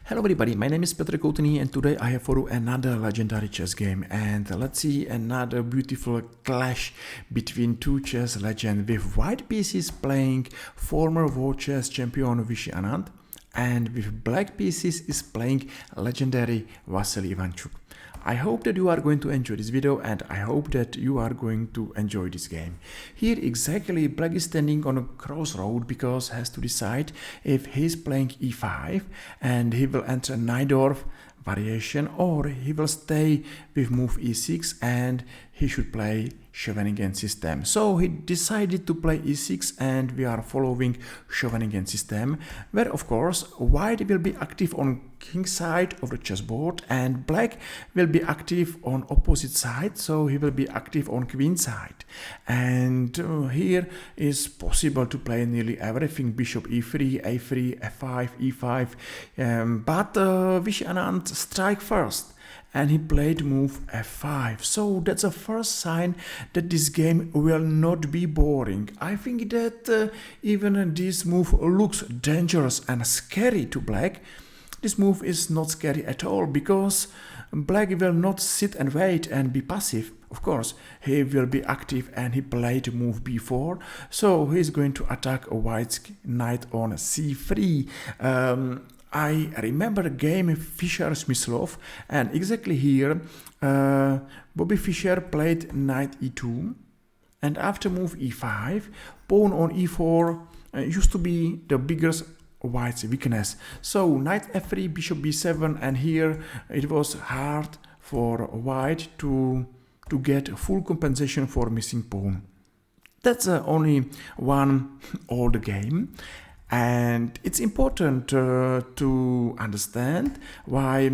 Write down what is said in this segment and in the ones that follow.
Hello everybody, my name is Petr Koutný and today I have for you another legendary chess game, and let's see another beautiful clash between two chess legends with white pieces playing former world chess champion Vishwanathan and with black pieces is playing legendary Vassily Ivanchuk. I hope that you are going to enjoy this video and I hope that you are going to enjoy this game. Here exactly black is standing on a crossroad because has to decide if he's playing e5 and he will enter Najdorf variation, or he will stay with move e6 and he should play Scheveningen system. So he decided to play e6 and we are following Scheveningen system, where of course white will be active on king side of the chessboard and black will be active on opposite side, so he will be active on queen side. And here is possible to play nearly everything: bishop e3, a3, f5, e5, but Vishwanathan strike first and he played move f5, so that's a first sign that this game will not be boring. I think that even this move looks dangerous and scary to black. This move is not scary at all because black will not sit and wait and be passive. Of course, he will be active and he played move b4, so he's going to attack white's knight on c3. I remember the game Fischer-Smyslov, and exactly here Bobby Fischer played knight e2 and after move e5, pawn on e4 used to be the biggest white's weakness. So knight f3, bishop b7, and here it was hard for white to get full compensation for missing pawn. That's only one old game. And it's important to understand why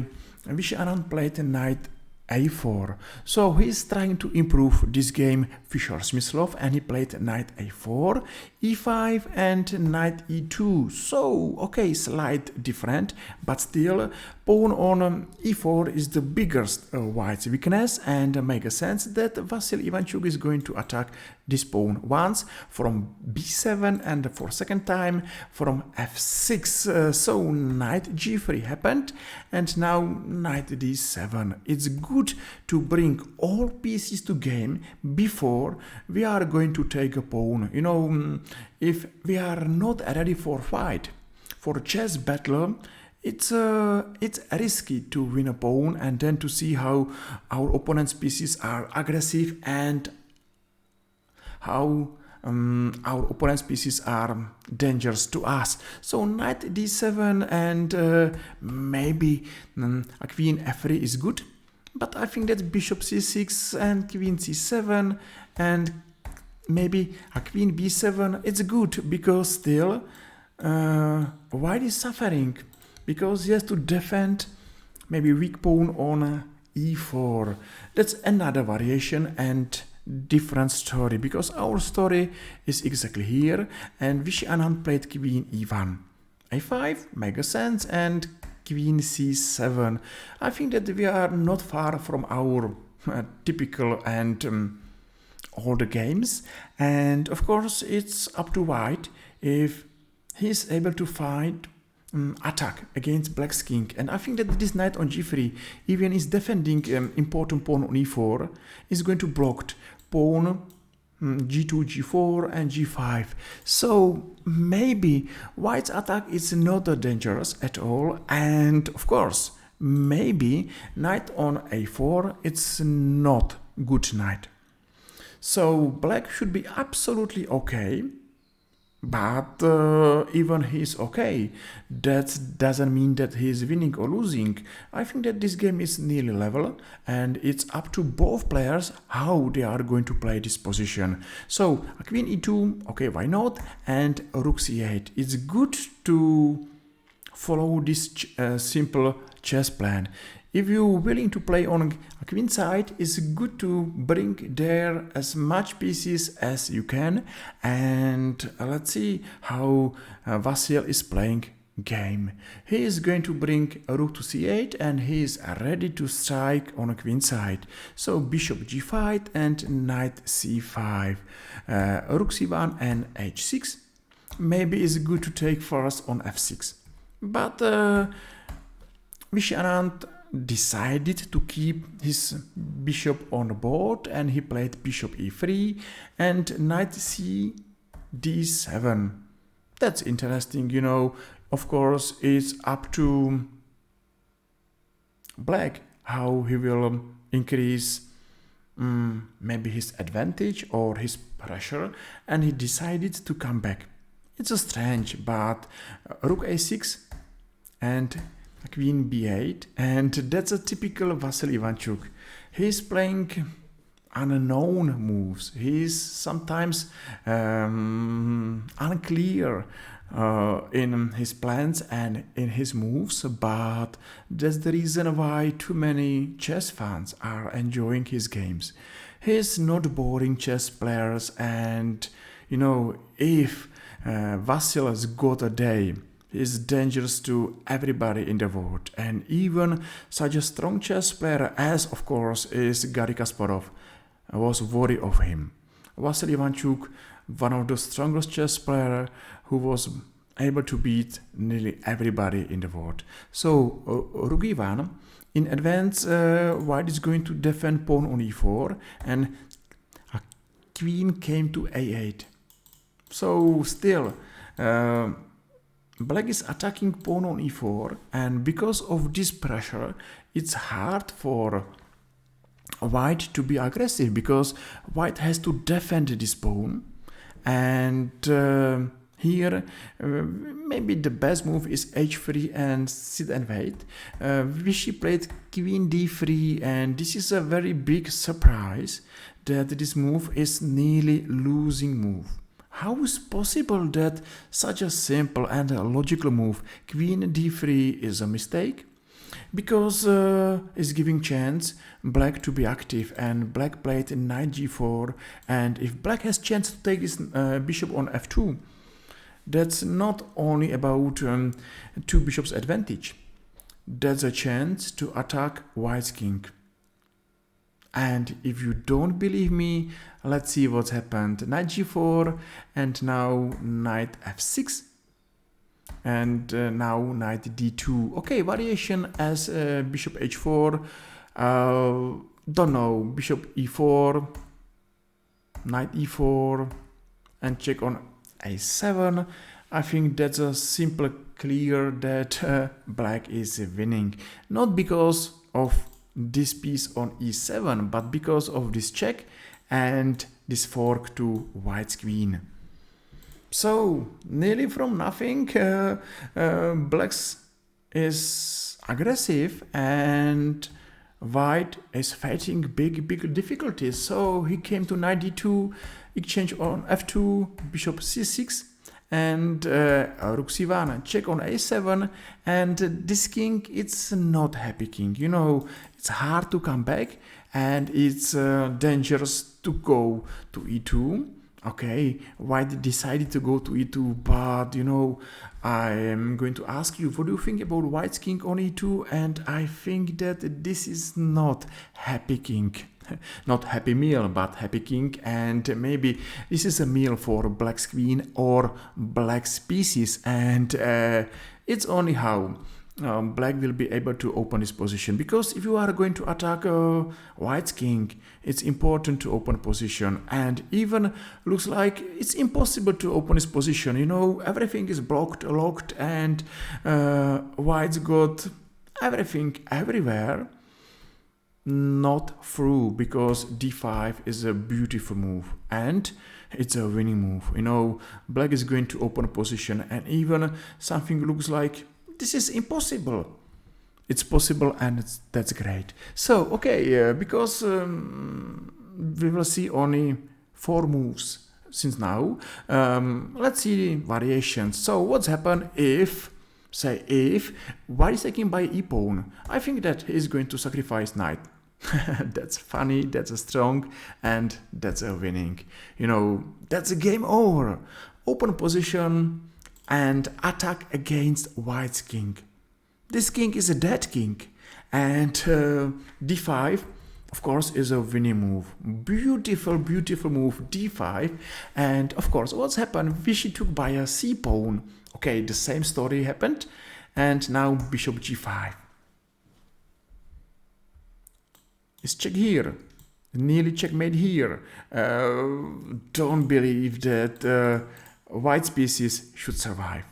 Vishwanathan played knight a4. So he's trying to improve this game Fischer-Smyslov and he played knight a4, e5 and knight e2. So okay, slight different, but still pawn on e4 is the biggest white's weakness, and makes sense that Vassily Ivanchuk is going to attack this pawn once from b7 and for second time from f6. So knight g3 happened and now knight d7. It's good to bring all pieces to game before we are going to take a pawn. You know, if we are not ready for fight, for chess battle, it's risky to win a pawn and then to see how our opponent's pieces are aggressive and how our opponent's pieces are dangerous to us. So knight d7 and maybe a queen f3 is good, but I think that bishop c6 and queen c7 and maybe a queen b7, it's good because still white is suffering because he has to defend maybe weak pawn on e4. That's another variation and different story, because our story is exactly here and Vishwanathan played queen e1. a5 makes sense and queen c7. I think that we are not far from our typical and all the games, and of course it's up to white if he's able to fight attack against black's king. And I think that this knight on g3, even is defending important pawn on e4, is going to block pawn g2, g4 and g5. So maybe white's attack is not dangerous at all, and of course maybe knight on a4, it's not good knight. So black should be absolutely okay, but even he's okay, that doesn't mean that he's winning or losing. I think that this game is nearly level and it's up to both players how they are going to play this position. So a queen e2, okay, why not, and rook c8. It's good to follow this simple chess plan. If you're willing to play on a queen side, it's good to bring there as much pieces as you can. And let's see how Vasyl is playing game. He is going to bring a rook to c8 and he is ready to strike on a queen side. So bishop g5 and knight c5, rook c1 and h6. Maybe it's good to take first on f6. But Vishwanathan decided to keep his bishop on the board, and he played bishop e3 and knight c d7. That's interesting, you know. Of course, it's up to Black how he will increase maybe his advantage or his pressure, and he decided to come back. It's a strange, but rook a6 and queen b8, and that's a typical Vassily Ivanchuk. He's playing unknown moves. He's sometimes unclear in his plans and in his moves, but that's the reason why too many chess fans are enjoying his games. He's not boring chess players, and you know, if Vasily's got a day, is dangerous to everybody in the world, and even such a strong chess player as, of course, is Garry Kasparov was worried of him. Vassily Ivanchuk, one of the strongest chess players who was able to beat nearly everybody in the world. So rook e1, in advance white is going to defend pawn on e4, and a queen came to a8. So still Black is attacking pawn on e4, and because of this pressure, it's hard for White to be aggressive, because White has to defend this pawn, and here maybe the best move is h3 and sit and wait. Vichy played queen d3, and this is a very big surprise that this move is nearly losing move. How is possible that such a simple and a logical move, queen d3, is a mistake? Because it's giving chance Black to be active, and Black played knight g4, and if Black has chance to take this bishop on f2, that's not only about two bishops advantage, that's a chance to attack White's king. And if you don't believe me, let's see what's happened. Knight g4, and now knight f6, and now knight d2. Okay, variation as bishop h4, don't know, bishop e4, knight e4, and check on a7. I think that's a simple clear that Black is winning, not because of this piece on e7, but because of this check and this fork to White's queen. So nearly from nothing, Black's is aggressive, and White is fighting big difficulties. So he came to knight d2, exchange on f2, bishop c6, and rook c1, check on a7, and this king, it's not happy king. You know, it's hard to come back, and it's dangerous to go to e2. Okay, White decided to go to e2, but you know, I am going to ask you, what do you think about White's king on e2? And I think that this is not happy king. Not happy meal, but happy king, and maybe this is a meal for Black's queen or Black's pieces, and it's only how Black will be able to open his position, because if you are going to attack White's king, it's important to open position, and even looks like it's impossible to open his position. You know, everything is blocked, locked, and White's got everything everywhere. Not through, because d5 is a beautiful move and it's a winning move. You know, Black is going to open a position, and even something looks like this is impossible, it's possible, and that's great. So okay, because we will see only 4 moves since now, let's see variations. So what's happened if, say, if White is taken by e-pawn? I think that he's going to sacrifice knight. That's funny, that's a strong, and that's a winning. You know, that's a game over. Open position and attack against White's king. This king is a dead king, and d5, of course, is a winning move. Beautiful move, d5. And of course, what's happened? Vichy took by a c pawn. Okay, the same story happened, and now bishop g5. is check here. Nearly checkmate here. Don't believe that white species should survive.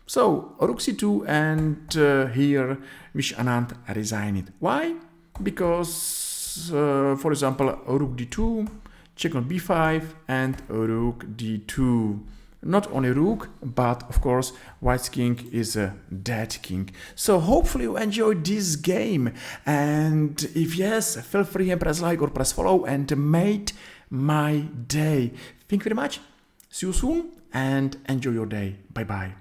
So rook c2 and here Vishwanathan resigned. Why? Because, for example, rook d2, check on b5 and rook d2. Not only rook, but of course white's king is a dead king. So hopefully you enjoyed this game, and if yes, feel free and press like or press follow and made my day. Thank you very much. See you soon and enjoy your day. Bye bye.